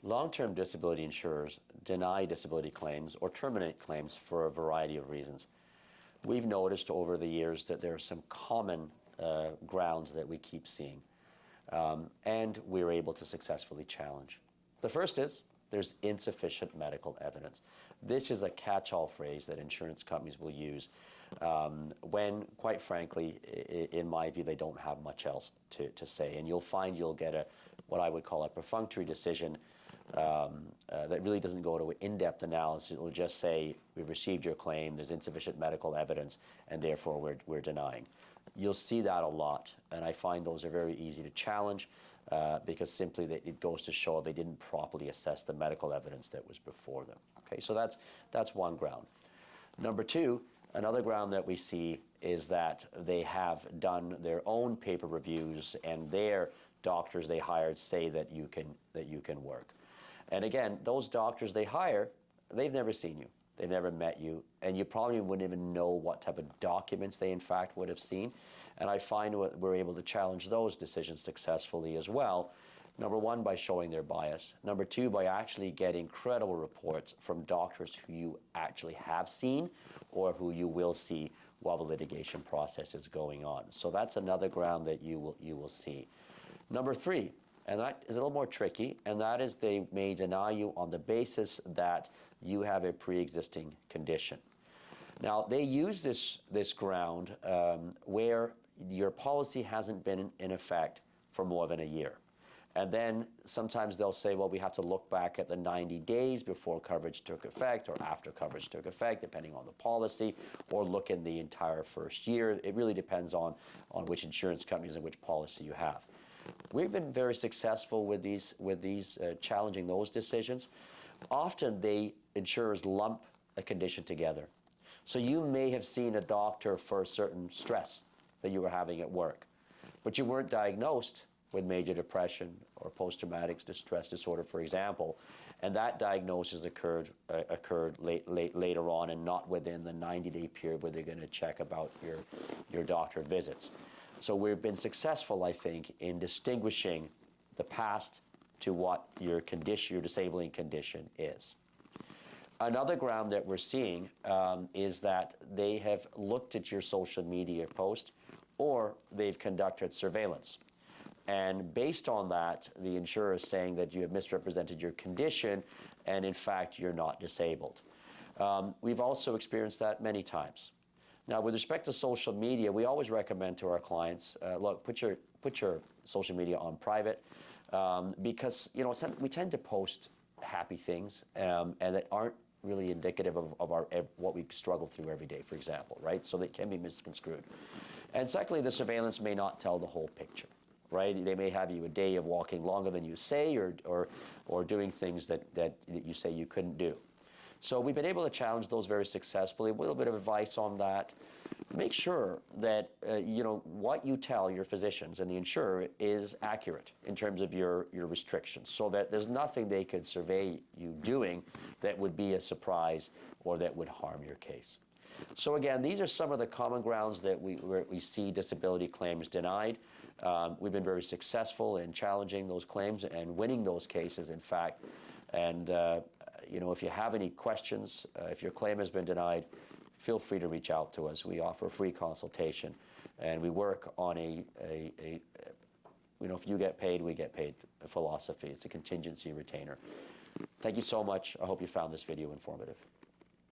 Long-term disability insurers deny disability claims or terminate claims for a variety of reasons. We've noticed over the years that there are some common grounds that we keep seeing, and we're able to successfully challenge. The first is there's insufficient medical evidence. This is a catch-all phrase that insurance companies will use when, quite frankly, in my view, they don't have much else to say. And you'll find you'll get what I would call a perfunctory decision that really doesn't go to in-depth analysis. It will just say, we've received your claim, there's insufficient medical evidence, and therefore we're denying. You'll see that a lot, and I find those are very easy to challenge because simply it goes to show they didn't properly assess the medical evidence that was before them. Okay, so that's one ground. Number two, another ground that we see is that they have done their own paper reviews, and their doctors they hired say that you can work. And again, those doctors they hire, they've never seen you. They've never met you, and you probably wouldn't even know what type of documents they in fact would have seen. And I find we're able to challenge those decisions successfully as well. Number one, by showing their bias. Number two, by actually getting credible reports from doctors who you actually have seen or who you will see while the litigation process is going on. So that's another ground that you will see. Number three, and that is a little more tricky, and that is they may deny you on the basis that you have a pre-existing condition. Now, they use this ground where your policy hasn't been in effect for more than a year. And then sometimes they'll say, well, we have to look back at the 90 days before coverage took effect or after coverage took effect, depending on the policy, or look in the entire first year. It really depends on which insurance companies and which policy you have. We've been very successful with these challenging those decisions. Often insurers lump a condition together. So you may have seen a doctor for a certain stress that you were having at work, but you weren't diagnosed with major depression or post-traumatic stress disorder, for example, and that diagnosis occurred later on and not within the 90-day period where they're going to check about your doctor visits. So we've been successful, I think, in distinguishing the past to what your disabling condition is. Another ground that we're seeing is that they have looked at your social media post or they've conducted surveillance. And based on that, the insurer is saying that you have misrepresented your condition and in fact you're not disabled. We've also experienced that many times. Now, with respect to social media, we always recommend to our clients, look, put your social media on private because we tend to post happy things and that aren't really indicative of what we struggle through every day, for example, right? So they can be misconstrued. And secondly, the surveillance may not tell the whole picture, right? They may have you a day of walking longer than you say or doing things that you say you couldn't do. So we've been able to challenge those very successfully. A little bit of advice on that. Make sure that what you tell your physicians and the insurer is accurate in terms of your restrictions, so that there's nothing they could survey you doing that would be a surprise or that would harm your case. So again, these are some of the common grounds that where we see disability claims denied. We've been very successful in challenging those claims and winning those cases, in fact. And if you have any questions, if your claim has been denied, feel free to reach out to us. We offer a free consultation, and we work on if you get paid, we get paid philosophy. It's a contingency retainer. Thank you so much. I hope you found this video informative.